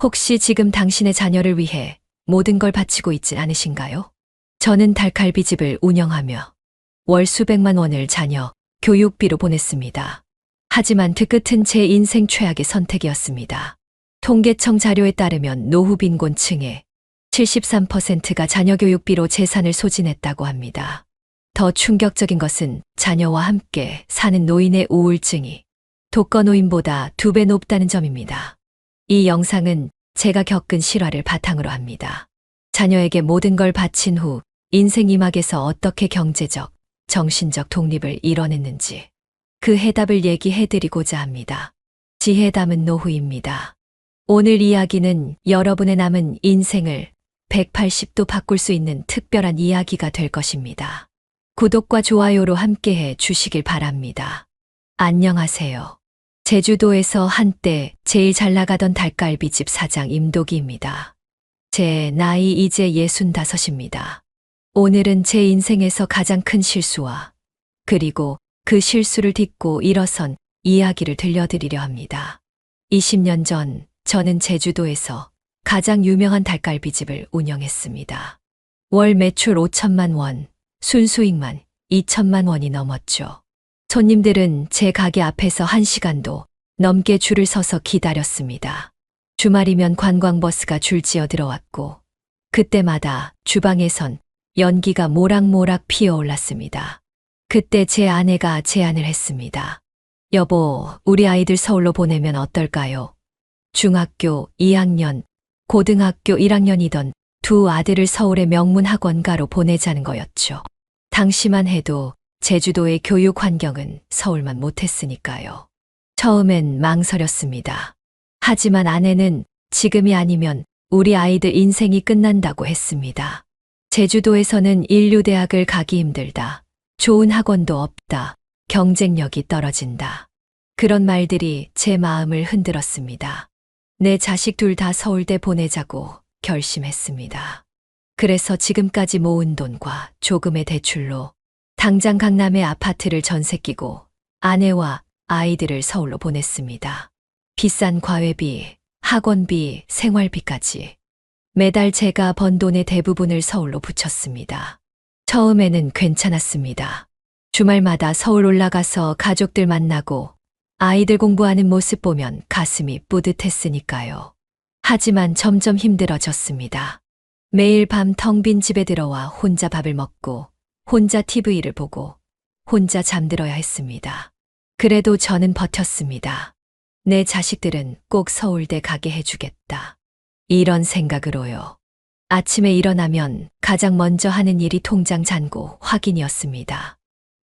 혹시 지금 당신의 자녀를 위해 모든 걸 바치고 있진 않으신가요? 저는 닭갈비집을 운영하며 월 수백만 원을 자녀 교육비로 보냈습니다. 하지만 그 끝은 제 인생 최악의 선택이었습니다. 통계청 자료에 따르면 노후 빈곤층의 73%가 자녀 교육비로 재산을 소진했다고 합니다. 더 충격적인 것은 자녀와 함께 사는 노인의 우울증이 독거노인보다 2배 높다는 점입니다. 이 영상은 제가 겪은 실화를 바탕으로 합니다. 자녀에게 모든 걸 바친 후 인생 이막에서 어떻게 경제적, 정신적 독립을 이뤄냈는지 그 해답을 얘기해드리고자 합니다. 지혜 담은 노후입니다. 오늘 이야기는 여러분의 남은 인생을 180도 바꿀 수 있는 특별한 이야기가 될 것입니다. 구독과 좋아요로 함께해 주시길 바랍니다. 안녕하세요. 제주도에서 한때 제일 잘 나가던 닭갈비집 사장 임도기입니다. 제 나이 이제 65입니다. 오늘은 제 인생에서 가장 큰 실수와 그리고 그 실수를 딛고 일어선 이야기를 들려드리려 합니다. 20년 전 저는 제주도에서 가장 유명한 닭갈비집을 운영했습니다. 월 매출 5천만 원, 순수익만 2천만 원이 넘었죠. 손님들은 제 가게 앞에서 1시간도 넘게 줄을 서서 기다렸습니다. 주말이면 관광버스가 줄지어 들어왔고 그때마다 주방에선 연기가 모락모락 피어올랐습니다. 그때 제 아내가 제안을 했습니다. 여보, 우리 아이들 서울로 보내면 어떨까요? 중학교 2학년, 고등학교 1학년이던 두 아들을 서울의 명문 학원가로 보내자는 거였죠. 당시만 해도 제주도의 교육 환경은 서울만 못했으니까요. 처음엔 망설였습니다. 하지만 아내는 지금이 아니면 우리 아이들 인생이 끝난다고 했습니다. 제주도에서는 인류대학을 가기 힘들다. 좋은 학원도 없다. 경쟁력이 떨어진다. 그런 말들이 제 마음을 흔들었습니다. 내 자식 둘 다 서울대 보내자고 결심했습니다. 그래서 지금까지 모은 돈과 조금의 대출로 당장 강남에 아파트를 전세 끼고 아내와 아이들을 서울로 보냈습니다. 비싼 과외비, 학원비, 생활비까지 매달 제가 번 돈의 대부분을 서울로 붙였습니다. 처음에는 괜찮았습니다. 주말마다 서울 올라가서 가족들 만나고 아이들 공부하는 모습 보면 가슴이 뿌듯했으니까요. 하지만 점점 힘들어졌습니다. 매일 밤 텅 빈 집에 들어와 혼자 밥을 먹고 혼자 TV를 보고 혼자 잠들어야 했습니다. 그래도 저는 버텼습니다. 내 자식들은 꼭 서울대 가게 해주겠다. 이런 생각으로요. 아침에 일어나면 가장 먼저 하는 일이 통장 잔고 확인이었습니다.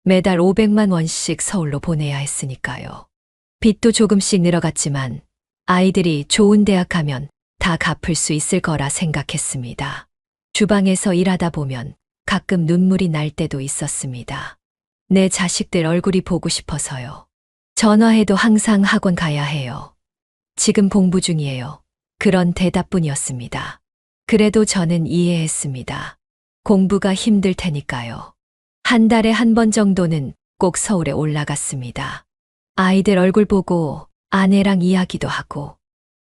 매달 500만 원씩 서울로 보내야 했으니까요. 빚도 조금씩 늘어갔지만 아이들이 좋은 대학 가면 다 갚을 수 있을 거라 생각했습니다. 주방에서 일하다 보면 가끔 눈물이 날 때도 있었습니다. 내 자식들 얼굴이 보고 싶어서요. 전화해도 항상 학원 가야 해요. 지금 공부 중이에요. 그런 대답뿐이었습니다. 그래도 저는 이해했습니다. 공부가 힘들 테니까요. 한 달에 한 번 정도는 꼭 서울에 올라갔습니다. 아이들 얼굴 보고 아내랑 이야기도 하고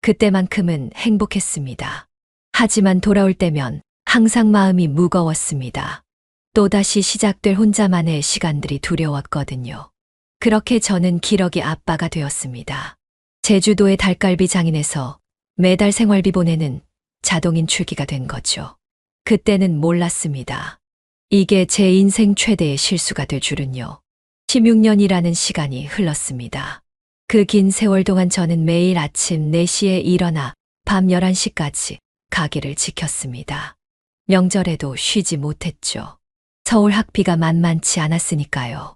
그때만큼은 행복했습니다. 하지만 돌아올 때면 항상 마음이 무거웠습니다. 또다시 시작될 혼자만의 시간들이 두려웠거든요. 그렇게 저는 기러기 아빠가 되었습니다. 제주도의 닭갈비 장인에서 매달 생활비 보내는 자동인 출기가 된 거죠. 그때는 몰랐습니다. 이게 제 인생 최대의 실수가 될 줄은요. 16년이라는 시간이 흘렀습니다. 그 긴 세월 동안 저는 매일 아침 4시에 일어나 밤 11시까지 가게를 지켰습니다. 명절에도 쉬지 못했죠. 서울 학비가 만만치 않았으니까요.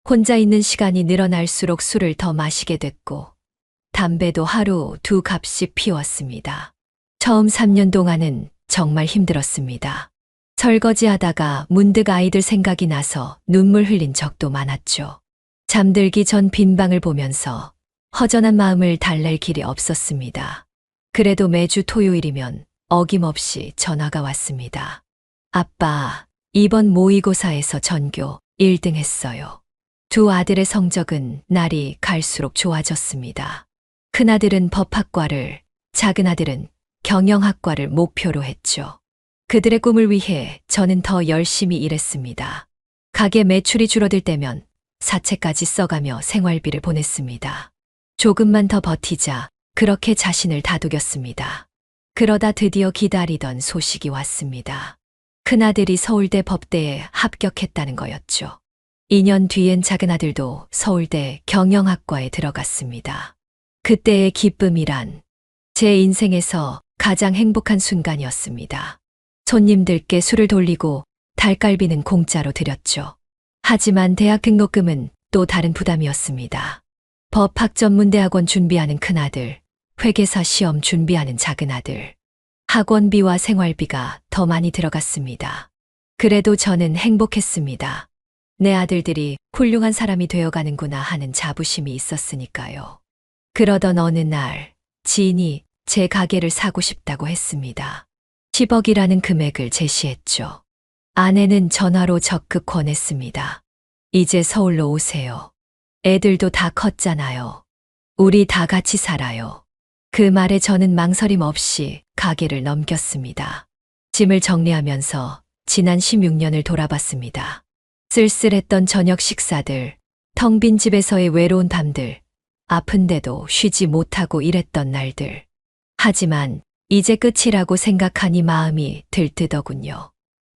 혼자 있는 시간이 늘어날수록 술을 더 마시게 됐고 담배도 하루 2갑씩 피웠습니다. 처음 3년 동안은 정말 힘들었습니다. 설거지하다가 문득 아이들 생각이 나서 눈물 흘린 적도 많았죠. 잠들기 전 빈 방을 보면서 허전한 마음을 달랠 길이 없었습니다. 그래도 매주 토요일이면 어김없이 전화가 왔습니다. 아빠, 이번 모의고사에서 전교 1등 했어요. 두 아들의 성적은 날이 갈수록 좋아졌습니다. 큰아들은 법학과를, 작은 아들은 경영학과를 목표로 했죠. 그들의 꿈을 위해 저는 더 열심히 일했습니다. 가게 매출이 줄어들 때면 사채까지 써가며 생활비를 보냈습니다. 조금만 더 버티자 그렇게 자신을 다독였습니다. 그러다 드디어 기다리던 소식이 왔습니다. 큰아들이 서울대 법대에 합격했다는 거였죠. 2년 뒤엔 작은아들도 서울대 경영학과에 들어갔습니다. 그때의 기쁨이란 제 인생에서 가장 행복한 순간이었습니다. 손님들께 술을 돌리고 닭갈비는 공짜로 드렸죠. 하지만 대학 등록금은 또 다른 부담이었습니다. 법학전문대학원 준비하는 큰아들, 회계사 시험 준비하는 작은아들, 학원비와 생활비가 더 많이 들어갔습니다. 그래도 저는 행복했습니다. 내 아들들이 훌륭한 사람이 되어가는구나 하는 자부심이 있었으니까요. 그러던 어느 날 지인이 제 가게를 사고 싶다고 했습니다. 10억이라는 금액을 제시했죠. 아내는 전화로 적극 권했습니다. 이제 서울로 오세요. 애들도 다 컸잖아요. 우리 다 같이 살아요. 그 말에 저는 망설임 없이 가게를 넘겼습니다. 짐을 정리하면서 지난 16년을 돌아봤습니다. 쓸쓸했던 저녁 식사들, 텅 빈 집에서의 외로운 밤들, 아픈데도 쉬지 못하고 일했던 날들. 하지만 이제 끝이라고 생각하니 마음이 들뜨더군요.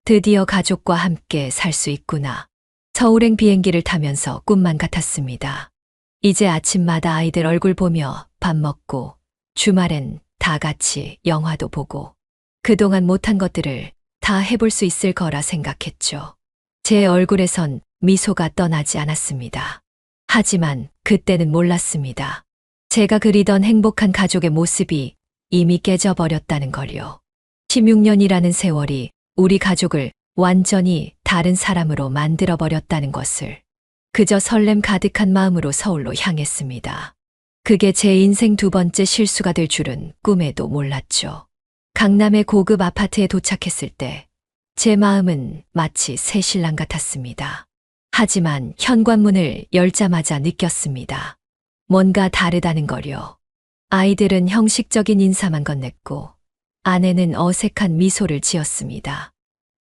드디어 가족과 함께 살 수 있구나. 서울행 비행기를 타면서 꿈만 같았습니다. 이제 아침마다 아이들 얼굴 보며 밥 먹고 주말엔 다 같이 영화도 보고 그동안 못한 것들을 다 해볼 수 있을 거라 생각했죠. 제 얼굴에선 미소가 떠나지 않았습니다. 하지만 그때는 몰랐습니다. 제가 그리던 행복한 가족의 모습이 이미 깨져버렸다는 걸요. 16년이라는 세월이 우리 가족을 완전히 다른 사람으로 만들어버렸다는 것을. 그저 설렘 가득한 마음으로 서울로 향했습니다. 그게 제 인생 두 번째 실수가 될 줄은 꿈에도 몰랐죠. 강남의 고급 아파트에 도착했을 때 제 마음은 마치 새 신랑 같았습니다. 하지만 현관문을 열자마자 느꼈습니다. 뭔가 다르다는 걸요. 아이들은 형식적인 인사만 건넸고 아내는 어색한 미소를 지었습니다.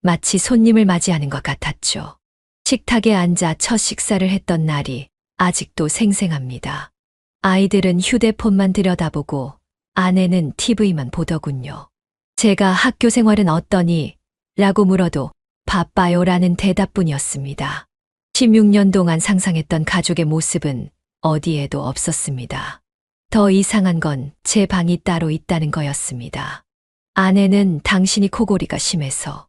마치 손님을 맞이하는 것 같았죠. 식탁에 앉아 첫 식사를 했던 날이 아직도 생생합니다. 아이들은 휴대폰만 들여다보고 아내는 TV만 보더군요. 제가 학교 생활은 어떠니? 라고 물어도 바빠요 라는 대답뿐이었습니다. 16년 동안 상상했던 가족의 모습은 어디에도 없었습니다. 더 이상한 건 제 방이 따로 있다는 거였습니다. 아내는 당신이 코골이가 심해서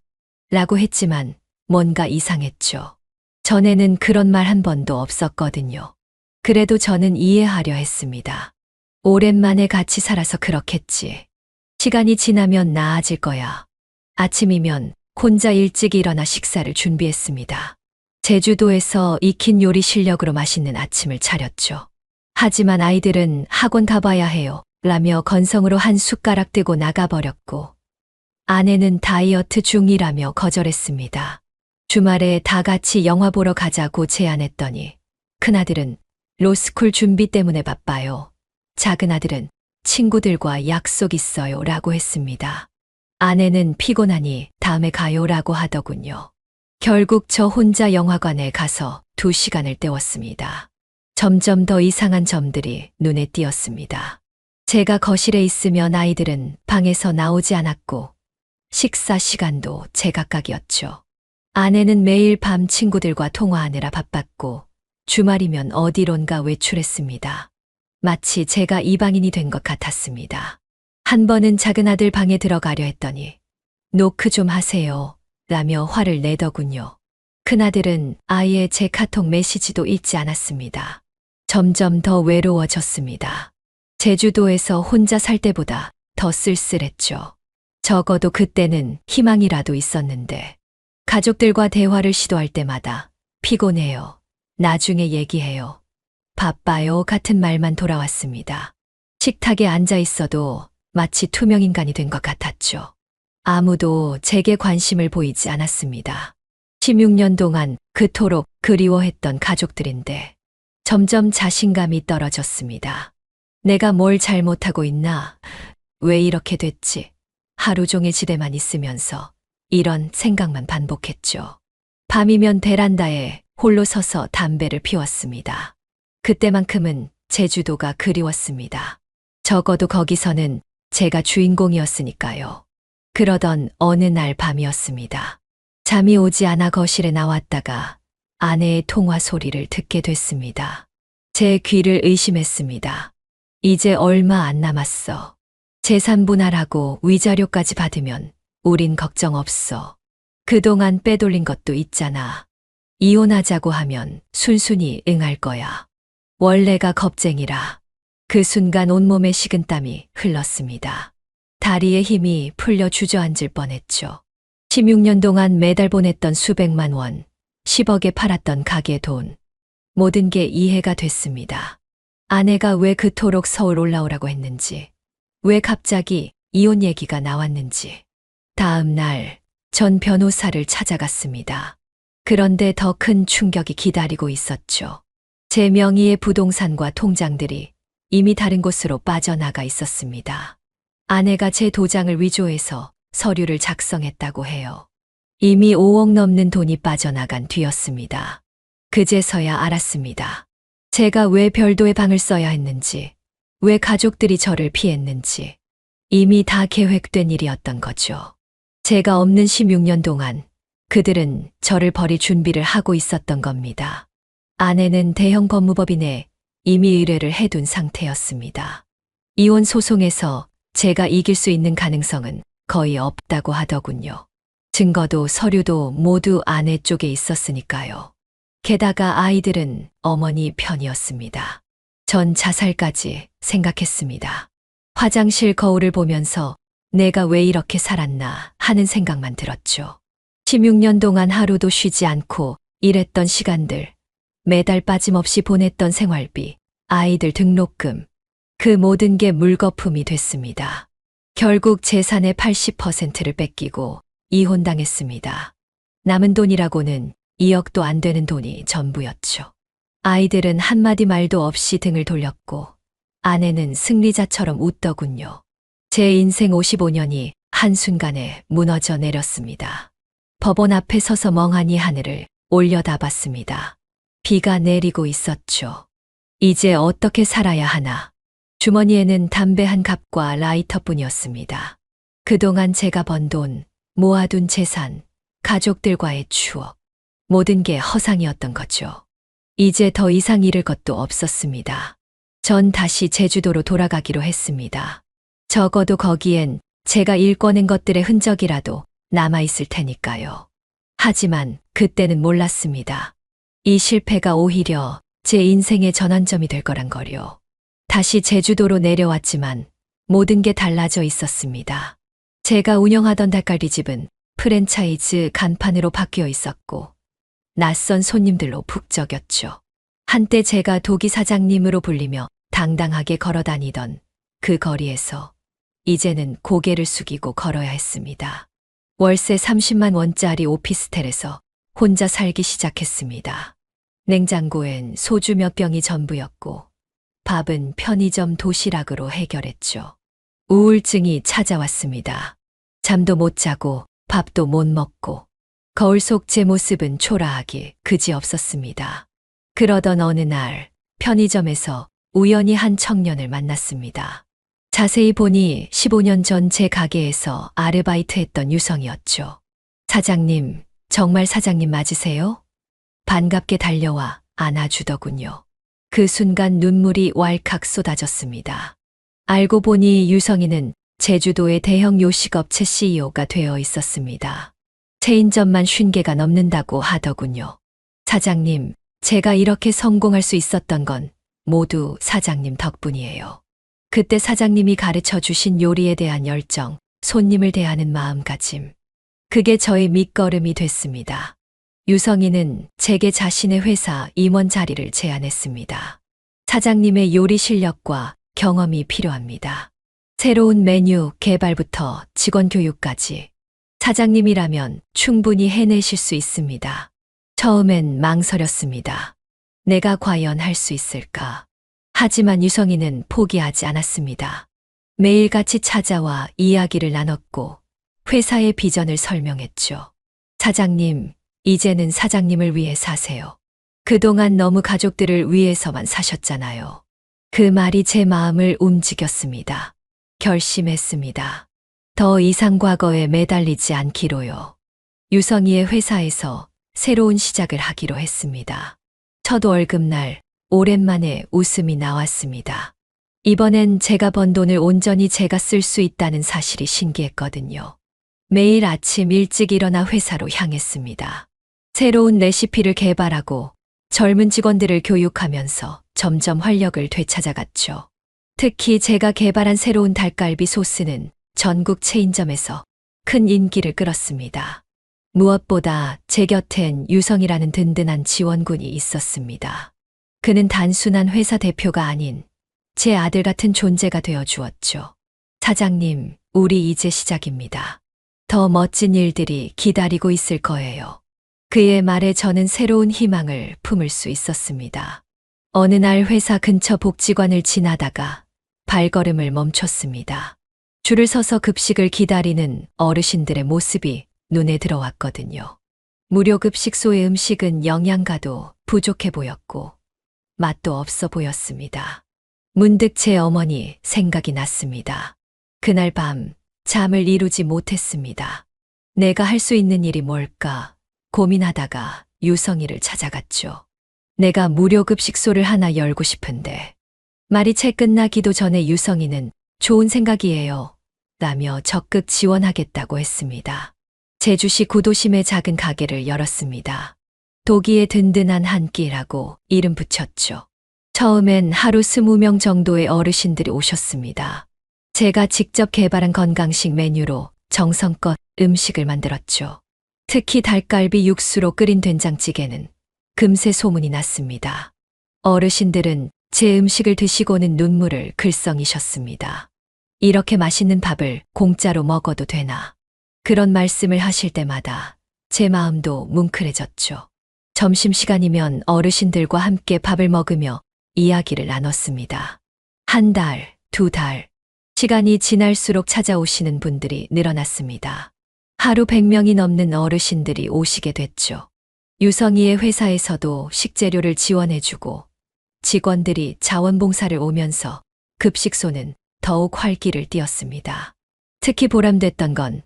라고 했지만 뭔가 이상했죠. 전에는 그런 말 한 번도 없었거든요. 그래도 저는 이해하려 했습니다. 오랜만에 같이 살아서 그렇겠지. 시간이 지나면 나아질 거야. 아침이면 혼자 일찍 일어나 식사를 준비했습니다. 제주도에서 익힌 요리 실력으로 맛있는 아침을 차렸죠. 하지만 아이들은 학원 가봐야 해요. 라며 건성으로 한 숟가락 뜨고 나가버렸고 아내는 다이어트 중이라며 거절했습니다. 주말에 다 같이 영화 보러 가자고 제안했더니 큰아들은 로스쿨 준비 때문에 바빠요. 작은아들은 친구들과 약속 있어요 라고 했습니다. 아내는 피곤하니 다음에 가요 라고 하더군요. 결국 저 혼자 영화관에 가서 2시간을 때웠습니다. 점점 더 이상한 점들이 눈에 띄었습니다. 제가 거실에 있으면 아이들은 방에서 나오지 않았고 식사 시간도 제각각이었죠. 아내는 매일 밤 친구들과 통화하느라 바빴고 주말이면 어디론가 외출했습니다. 마치 제가 이방인이 된 것 같았습니다. 한 번은 작은아들 방에 들어가려 했더니 노크 좀 하세요 라며 화를 내더군요. 큰아들은 아예 제 카톡 메시지도 읽지 않았습니다. 점점 더 외로워졌습니다. 제주도에서 혼자 살 때보다 더 쓸쓸했죠. 적어도 그때는 희망이라도 있었는데 가족들과 대화를 시도할 때마다 피곤해요. 나중에 얘기해요. 바빠요 같은 말만 돌아왔습니다. 식탁에 앉아 있어도 마치 투명인간이 된 것 같았죠. 아무도 제게 관심을 보이지 않았습니다. 16년 동안 그토록 그리워했던 가족들인데 점점 자신감이 떨어졌습니다. 내가 뭘 잘못하고 있나? 왜 이렇게 됐지? 하루 종일 집에만 있으면서 이런 생각만 반복했죠. 밤이면 베란다에 홀로 서서 담배를 피웠습니다. 그때만큼은 제주도가 그리웠습니다. 적어도 거기서는 제가 주인공이었으니까요. 그러던 어느 날 밤이었습니다. 잠이 오지 않아 거실에 나왔다가 아내의 통화 소리를 듣게 됐습니다. 제 귀를 의심했습니다. 이제 얼마 안 남았어. 재산 분할하고 위자료까지 받으면 우린 걱정 없어. 그동안 빼돌린 것도 있잖아. 이혼하자고 하면 순순히 응할 거야. 원래가 겁쟁이라. 그 순간 온몸에 식은땀이 흘렀습니다. 다리에 힘이 풀려 주저앉을 뻔했죠. 16년 동안 매달 보냈던 수백만 원, 10억에 팔았던 가게 돈. 모든 게 이해가 됐습니다. 아내가 왜 그토록 서울 올라오라고 했는지, 왜 갑자기 이혼 얘기가 나왔는지. 다음 날, 전 변호사를 찾아갔습니다. 그런데 더 큰 충격이 기다리고 있었죠. 제 명의의 부동산과 통장들이 이미 다른 곳으로 빠져나가 있었습니다. 아내가 제 도장을 위조해서 서류를 작성했다고 해요. 이미 5억 넘는 돈이 빠져나간 뒤였습니다. 그제서야 알았습니다. 제가 왜 별도의 방을 써야 했는지, 왜 가족들이 저를 피했는지. 이미 다 계획된 일이었던 거죠. 제가 없는 16년 동안 그들은 저를 버릴 준비를 하고 있었던 겁니다. 아내는 대형 법무법인에 이미 의뢰를 해둔 상태였습니다. 이혼 소송에서 제가 이길 수 있는 가능성은 거의 없다고 하더군요. 증거도 서류도 모두 아내 쪽에 있었으니까요. 게다가 아이들은 어머니 편이었습니다. 전 자살까지 생각했습니다. 화장실 거울을 보면서 내가 왜 이렇게 살았나 하는 생각만 들었죠. 16년 동안 하루도 쉬지 않고 일했던 시간들, 매달 빠짐없이 보냈던 생활비, 아이들 등록금, 그 모든 게 물거품이 됐습니다. 결국 재산의 80%를 뺏기고 이혼당했습니다. 남은 돈이라고는 2억도 안 되는 돈이 전부였죠. 아이들은 한마디 말도 없이 등을 돌렸고 아내는 승리자처럼 웃더군요. 제 인생 55년이 한순간에 무너져 내렸습니다. 법원 앞에 서서 멍하니 하늘을 올려다봤습니다. 비가 내리고 있었죠. 이제 어떻게 살아야 하나. 주머니에는 담배 한 갑과 라이터뿐이었습니다. 그동안 제가 번 돈, 모아둔 재산, 가족들과의 추억, 모든 게 허상이었던 거죠. 이제 더 이상 잃을 것도 없었습니다. 전 다시 제주도로 돌아가기로 했습니다. 적어도 거기엔 제가 일궈낸 것들의 흔적이라도 남아있을 테니까요. 하지만 그때는 몰랐습니다. 이 실패가 오히려 제 인생의 전환점이 될 거란 거요. 다시 제주도로 내려왔지만 모든 게 달라져 있었습니다. 제가 운영하던 닭갈비집은 프랜차이즈 간판으로 바뀌어 있었고 낯선 손님들로 북적였죠. 한때 제가 도기 사장님으로 불리며 당당하게 걸어다니던 그 거리에서 이제는 고개를 숙이고 걸어야 했습니다. 월세 30만 원짜리 오피스텔에서 혼자 살기 시작했습니다. 냉장고엔 소주 몇 병이 전부였고 밥은 편의점 도시락으로 해결했죠. 우울증이 찾아왔습니다. 잠도 못 자고 밥도 못 먹고 거울 속 제 모습은 초라하기 그지없었습니다. 그러던 어느 날 편의점에서 우연히 한 청년을 만났습니다. 자세히 보니 15년 전 제 가게에서 아르바이트했던 유성이었죠. 사장님, 정말 사장님 맞으세요? 반갑게 달려와 안아주더군요. 그 순간 눈물이 왈칵 쏟아졌습니다. 알고 보니 유성이는 제주도의 대형 요식업체 CEO가 되어 있었습니다. 체인점만 50개가 넘는다고 하더군요. 사장님, 제가 이렇게 성공할 수 있었던 건 모두 사장님 덕분이에요. 그때 사장님이 가르쳐 주신 요리에 대한 열정, 손님을 대하는 마음가짐. 그게 저의 밑거름이 됐습니다. 유성이는 제게 자신의 회사 임원 자리를 제안했습니다. 사장님의 요리 실력과 경험이 필요합니다. 새로운 메뉴 개발부터 직원 교육까지. 사장님이라면 충분히 해내실 수 있습니다. 처음엔 망설였습니다. 내가 과연 할 수 있을까? 하지만 유성이는 포기하지 않았습니다. 매일같이 찾아와 이야기를 나눴고 회사의 비전을 설명했죠. 사장님, 이제는 사장님을 위해 사세요. 그동안 너무 가족들을 위해서만 사셨잖아요. 그 말이 제 마음을 움직였습니다. 결심했습니다. 더 이상 과거에 매달리지 않기로요. 유성이의 회사에서 새로운 시작을 하기로 했습니다. 첫 월급날 오랜만에 웃음이 나왔습니다. 이번엔 제가 번 돈을 온전히 제가 쓸 수 있다는 사실이 신기했거든요. 매일 아침 일찍 일어나 회사로 향했습니다. 새로운 레시피를 개발하고 젊은 직원들을 교육하면서 점점 활력을 되찾아갔죠. 특히 제가 개발한 새로운 닭갈비 소스는 전국 체인점에서 큰 인기를 끌었습니다. 무엇보다 제 곁엔 유성이라는 든든한 지원군이 있었습니다. 그는 단순한 회사 대표가 아닌 제 아들 같은 존재가 되어 주었죠. 사장님, 우리 이제 시작입니다. 더 멋진 일들이 기다리고 있을 거예요. 그의 말에 저는 새로운 희망을 품을 수 있었습니다. 어느 날 회사 근처 복지관을 지나다가 발걸음을 멈췄습니다. 줄을 서서 급식을 기다리는 어르신들의 모습이 눈에 들어왔거든요. 무료급식소의 음식은 영양가도 부족해 보였고 맛도 없어 보였습니다. 문득 제 어머니 생각이 났습니다. 그날 밤 잠을 이루지 못했습니다. 내가 할 수 있는 일이 뭘까 고민하다가 유성이를 찾아갔죠. 내가 무료급식소를 하나 열고 싶은데. 말이 채 끝나기도 전에 유성이는 좋은 생각이에요. 라며 적극 지원하겠다고 했습니다. 제주시 구도심의 작은 가게를 열었습니다. 도기의 든든한 한 끼라고 이름 붙였죠. 처음엔 하루 20명 정도의 어르신들이 오셨습니다. 제가 직접 개발한 건강식 메뉴로 정성껏 음식을 만들었죠. 특히 닭갈비 육수로 끓인 된장찌개는 금세 소문이 났습니다. 어르신들은 제 음식을 드시고는 눈물을 글썽이셨습니다. 이렇게 맛있는 밥을 공짜로 먹어도 되나? 그런 말씀을 하실 때마다 제 마음도 뭉클해졌죠. 점심시간이면 어르신들과 함께 밥을 먹으며 이야기를 나눴습니다. 한 달, 두 달, 시간이 지날수록 찾아오시는 분들이 늘어났습니다. 하루 100명이 넘는 어르신들이 오시게 됐죠. 유성이의 회사에서도 식재료를 지원해주고 직원들이 자원봉사를 오면서 급식소는 더욱 활기를 띠었습니다. 특히 보람됐던 건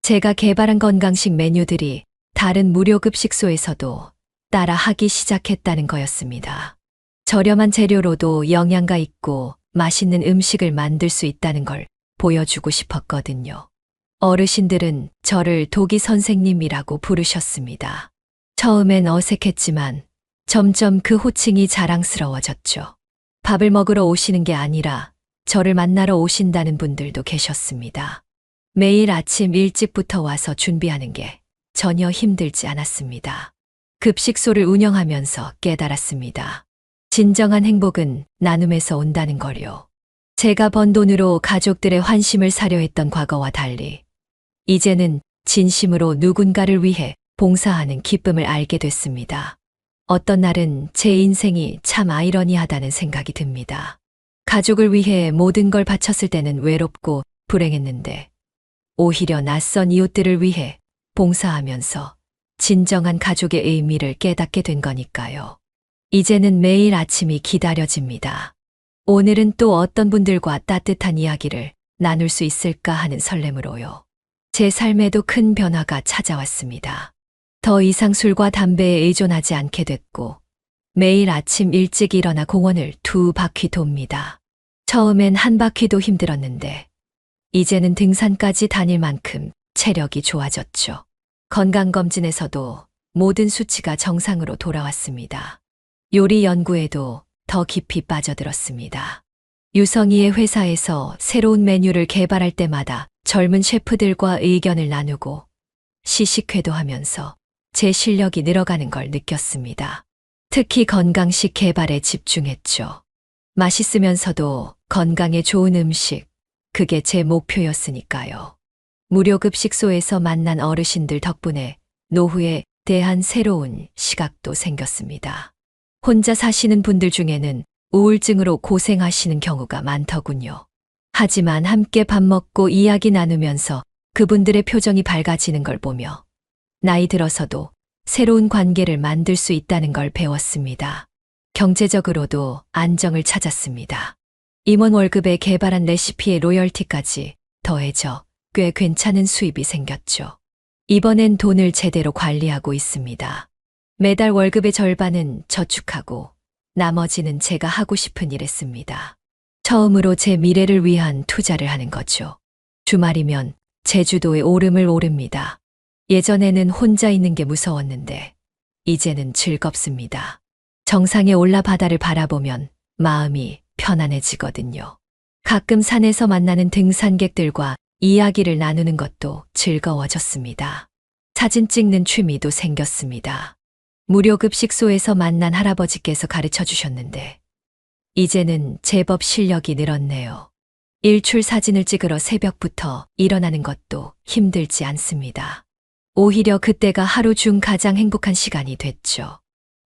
제가 개발한 건강식 메뉴들이 다른 무료급식소에서도 따라 하기 시작했다는 거였습니다. 저렴한 재료로도 영양가 있고 맛있는 음식을 만들 수 있다는 걸 보여주고 싶었거든요. 어르신들은 저를 도기 선생님이라고 부르셨습니다. 처음엔 어색했지만 점점 그 호칭이 자랑스러워졌죠. 밥을 먹으러 오시는 게 아니라 저를 만나러 오신다는 분들도 계셨습니다. 매일 아침 일찍부터 와서 준비하는 게 전혀 힘들지 않았습니다. 급식소를 운영하면서 깨달았습니다. 진정한 행복은 나눔에서 온다는 거요. 제가 번 돈으로 가족들의 환심을 사려 했던 과거와 달리 이제는 진심으로 누군가를 위해 봉사하는 기쁨을 알게 됐습니다. 어떤 날은 제 인생이 참 아이러니하다는 생각이 듭니다. 가족을 위해 모든 걸 바쳤을 때는 외롭고 불행했는데 오히려 낯선 이웃들을 위해 봉사하면서 진정한 가족의 의미를 깨닫게 된 거니까요. 이제는 매일 아침이 기다려집니다. 오늘은 또 어떤 분들과 따뜻한 이야기를 나눌 수 있을까 하는 설렘으로요. 제 삶에도 큰 변화가 찾아왔습니다. 더 이상 술과 담배에 의존하지 않게 됐고 매일 아침 일찍 일어나 공원을 2바퀴 돕니다. 처음엔 한 바퀴도 힘들었는데 이제는 등산까지 다닐 만큼 체력이 좋아졌죠. 건강검진에서도 모든 수치가 정상으로 돌아왔습니다. 요리 연구에도 더 깊이 빠져들었습니다. 유성이의 회사에서 새로운 메뉴를 개발할 때마다 젊은 셰프들과 의견을 나누고 시식회도 하면서 제 실력이 늘어가는 걸 느꼈습니다. 특히 건강식 개발에 집중했죠. 맛있으면서도 건강에 좋은 음식, 그게 제 목표였으니까요. 무료급식소에서 만난 어르신들 덕분에 노후에 대한 새로운 시각도 생겼습니다. 혼자 사시는 분들 중에는 우울증으로 고생하시는 경우가 많더군요. 하지만 함께 밥 먹고 이야기 나누면서 그분들의 표정이 밝아지는 걸 보며 나이 들어서도 새로운 관계를 만들 수 있다는 걸 배웠습니다. 경제적으로도 안정을 찾았습니다. 임원 월급에 개발한 레시피의 로열티까지 더해져 꽤 괜찮은 수입이 생겼죠. 이번엔 돈을 제대로 관리하고 있습니다. 매달 월급의 절반은 저축하고 나머지는 제가 하고 싶은 일 했습니다. 처음으로 제 미래를 위한 투자를 하는 거죠. 주말이면 제주도에 오름을 오릅니다. 예전에는 혼자 있는 게 무서웠는데 이제는 즐겁습니다. 정상에 올라 바다를 바라보면 마음이 편안해지거든요. 가끔 산에서 만나는 등산객들과 이야기를 나누는 것도 즐거워졌습니다. 사진 찍는 취미도 생겼습니다. 무료 급식소에서 만난 할아버지께서 가르쳐 주셨는데 이제는 제법 실력이 늘었네요. 일출 사진을 찍으러 새벽부터 일어나는 것도 힘들지 않습니다. 오히려 그때가 하루 중 가장 행복한 시간이 됐죠.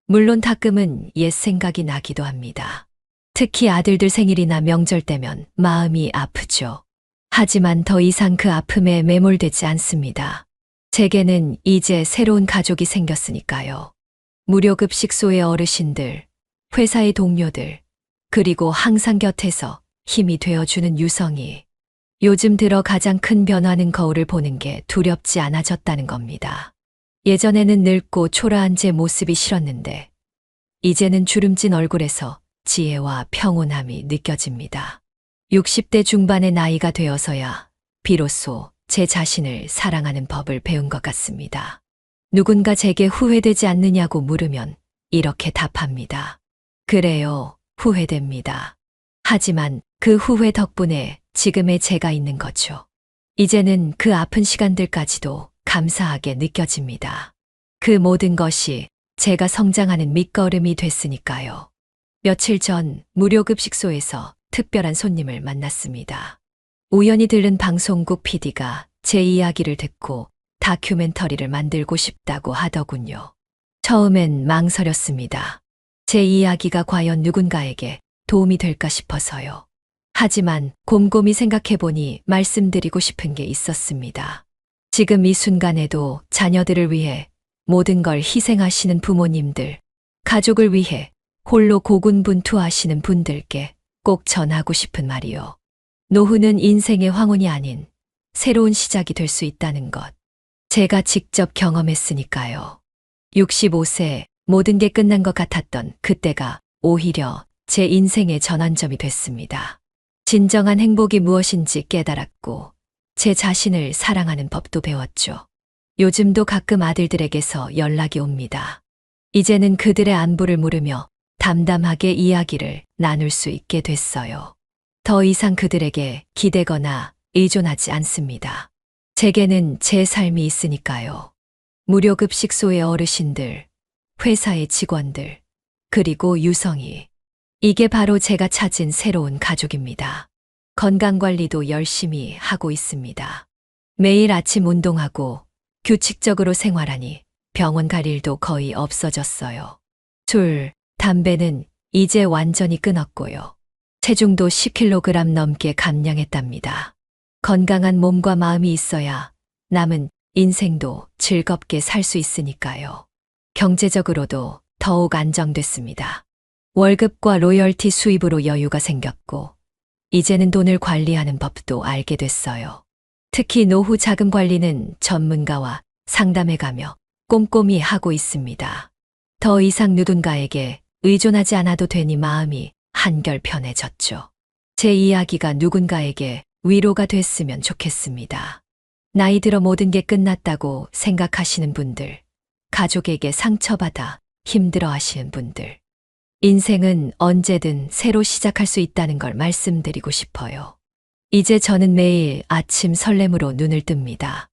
물론 가끔은 옛 생각이 나기도 합니다. 특히 아들들 생일이나 명절 때면 마음이 아프죠. 하지만 더 이상 그 아픔에 매몰되지 않습니다. 제게는 이제 새로운 가족이 생겼으니까요. 무료 급식소의 어르신들, 회사의 동료들, 그리고 항상 곁에서 힘이 되어주는 유성이. 요즘 들어 가장 큰 변화는 거울을 보는 게 두렵지 않아졌다는 겁니다. 예전에는 늙고 초라한 제 모습이 싫었는데 이제는 주름진 얼굴에서 지혜와 평온함이 느껴집니다. 60대 중반의 나이가 되어서야 비로소 제 자신을 사랑하는 법을 배운 것 같습니다. 누군가 제게 후회되지 않느냐고 물으면 이렇게 답합니다. 그래요, 후회됩니다. 하지만 그 후회 덕분에 지금의 제가 있는 거죠. 이제는 그 아픈 시간들까지도 감사하게 느껴집니다. 그 모든 것이 제가 성장하는 밑거름이 됐으니까요. 며칠 전 무료급식소에서 특별한 손님을 만났습니다. 우연히 들른 방송국 PD가 제 이야기를 듣고 다큐멘터리를 만들고 싶다고 하더군요. 처음엔 망설였습니다. 제 이야기가 과연 누군가에게 도움이 될까 싶어서요. 하지만 곰곰이 생각해보니 말씀드리고 싶은 게 있었습니다. 지금 이 순간에도 자녀들을 위해 모든 걸 희생하시는 부모님들, 가족을 위해 홀로 고군분투하시는 분들께 꼭 전하고 싶은 말이요. 노후는 인생의 황혼이 아닌 새로운 시작이 될 수 있다는 것. 제가 직접 경험했으니까요. 65세 모든 게 끝난 것 같았던 그때가 오히려 제 인생의 전환점이 됐습니다. 진정한 행복이 무엇인지 깨달았고 제 자신을 사랑하는 법도 배웠죠. 요즘도 가끔 아들들에게서 연락이 옵니다. 이제는 그들의 안부를 물으며 담담하게 이야기를 나눌 수 있게 됐어요. 더 이상 그들에게 기대거나 의존하지 않습니다. 제게는 제 삶이 있으니까요. 무료 급식소의 어르신들, 회사의 직원들, 그리고 유성이. 이게 바로 제가 찾은 새로운 가족입니다. 건강관리도 열심히 하고 있습니다. 매일 아침 운동하고 규칙적으로 생활하니 병원 갈 일도 거의 없어졌어요. 술, 담배는 이제 완전히 끊었고요. 체중도 10kg 넘게 감량했답니다. 건강한 몸과 마음이 있어야 남은 인생도 즐겁게 살 수 있으니까요. 경제적으로도 더욱 안정됐습니다. 월급과 로열티 수입으로 여유가 생겼고 이제는 돈을 관리하는 법도 알게 됐어요. 특히 노후 자금 관리는 전문가와 상담해가며 꼼꼼히 하고 있습니다. 더 이상 누군가에게 의존하지 않아도 되니 마음이 한결 편해졌죠. 제 이야기가 누군가에게 위로가 됐으면 좋겠습니다. 나이 들어 모든 게 끝났다고 생각하시는 분들, 가족에게 상처받아 힘들어하시는 분들, 인생은 언제든 새로 시작할 수 있다는 걸 말씀드리고 싶어요. 이제 저는 매일 아침 설렘으로 눈을 뜹니다.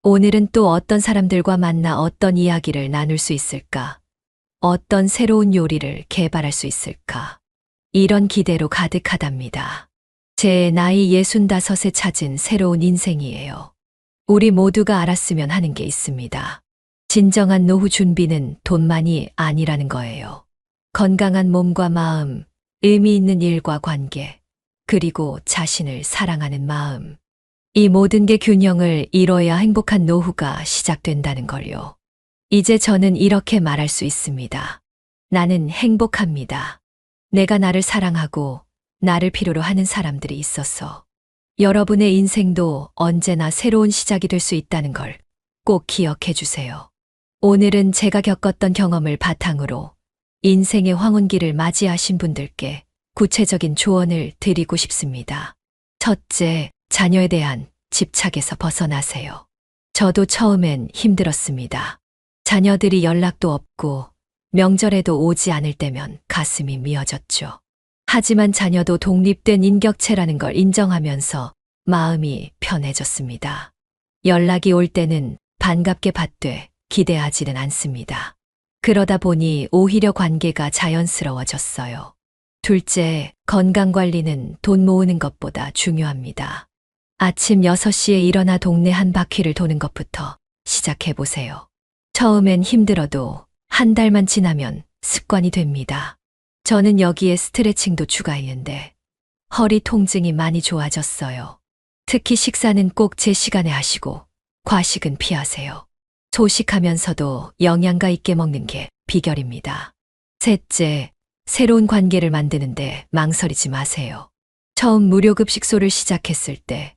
오늘은 또 어떤 사람들과 만나 어떤 이야기를 나눌 수 있을까? 어떤 새로운 요리를 개발할 수 있을까? 이런 기대로 가득하답니다. 제 나이 65에 찾은 새로운 인생이에요. 우리 모두가 알았으면 하는 게 있습니다. 진정한 노후 준비는 돈만이 아니라는 거예요. 건강한 몸과 마음, 의미 있는 일과 관계, 그리고 자신을 사랑하는 마음. 이 모든 게 균형을 이뤄야 행복한 노후가 시작된다는 걸요. 이제 저는 이렇게 말할 수 있습니다. 나는 행복합니다. 내가 나를 사랑하고 나를 필요로 하는 사람들이 있어서. 여러분의 인생도 언제나 새로운 시작이 될 수 있다는 걸 꼭 기억해 주세요. 오늘은 제가 겪었던 경험을 바탕으로 인생의 황혼기를 맞이하신 분들께 구체적인 조언을 드리고 싶습니다. 첫째, 자녀에 대한 집착에서 벗어나세요. 저도 처음엔 힘들었습니다. 자녀들이 연락도 없고 명절에도 오지 않을 때면 가슴이 미어졌죠. 하지만 자녀도 독립된 인격체라는 걸 인정하면서 마음이 편해졌습니다. 연락이 올 때는 반갑게 받되 기대하지는 않습니다. 그러다 보니 오히려 관계가 자연스러워졌어요. 둘째, 건강관리는 돈 모으는 것보다 중요합니다. 아침 6시에 일어나 동네 한 바퀴를 도는 것부터 시작해보세요. 처음엔 힘들어도 한 달만 지나면 습관이 됩니다. 저는 여기에 스트레칭도 추가했는데 허리 통증이 많이 좋아졌어요. 특히 식사는 꼭 제 시간에 하시고 과식은 피하세요. 소식하면서도 영양가 있게 먹는 게 비결입니다. 셋째, 새로운 관계를 만드는데 망설이지 마세요. 처음 무료급식소를 시작했을 때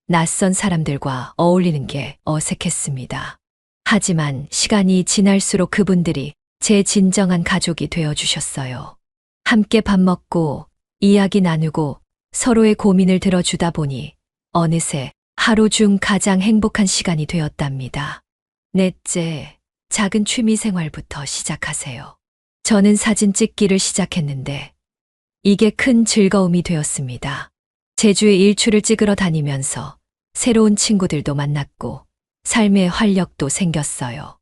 낯선 사람들과 어울리는 게 어색했습니다. 하지만 시간이 지날수록 그분들이 제 진정한 가족이 되어주셨어요. 함께 밥 먹고 이야기 나누고 서로의 고민을 들어주다 보니 어느새 하루 중 가장 행복한 시간이 되었답니다. 넷째, 작은 취미 생활부터 시작하세요. 저는 사진 찍기를 시작했는데 이게 큰 즐거움이 되었습니다. 제주에 일출을 찍으러 다니면서 새로운 친구들도 만났고 삶의 활력도 생겼어요.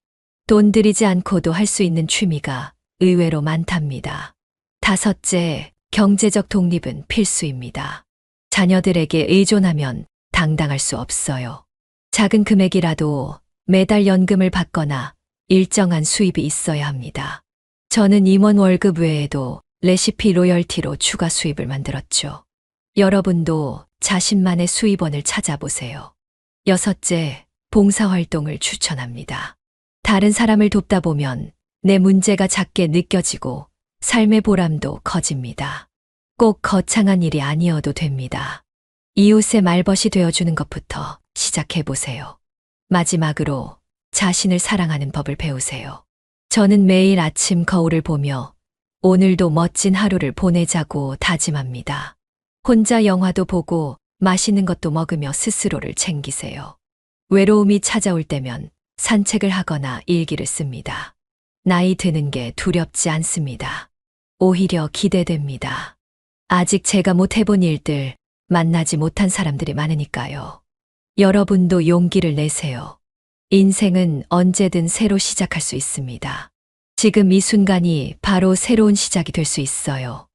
돈 들이지 않고도 할 수 있는 취미가 의외로 많답니다. 다섯째, 경제적 독립은 필수입니다. 자녀들에게 의존하면 당당할 수 없어요. 작은 금액이라도 매달 연금을 받거나 일정한 수입이 있어야 합니다. 저는 임원 월급 외에도 레시피 로열티로 추가 수입을 만들었죠. 여러분도 자신만의 수입원을 찾아보세요. 여섯째, 봉사활동을 추천합니다. 다른 사람을 돕다 보면 내 문제가 작게 느껴지고 삶의 보람도 커집니다. 꼭 거창한 일이 아니어도 됩니다. 이웃의 말벗이 되어주는 것부터 시작해보세요. 마지막으로 자신을 사랑하는 법을 배우세요. 저는 매일 아침 거울을 보며 오늘도 멋진 하루를 보내자고 다짐합니다. 혼자 영화도 보고 맛있는 것도 먹으며 스스로를 챙기세요. 외로움이 찾아올 때면 산책을 하거나 일기를 씁니다. 나이 드는 게 두렵지 않습니다. 오히려 기대됩니다. 아직 제가 못 해본 일들, 만나지 못한 사람들이 많으니까요. 여러분도 용기를 내세요. 인생은 언제든 새로 시작할 수 있습니다. 지금 이 순간이 바로 새로운 시작이 될 수 있어요.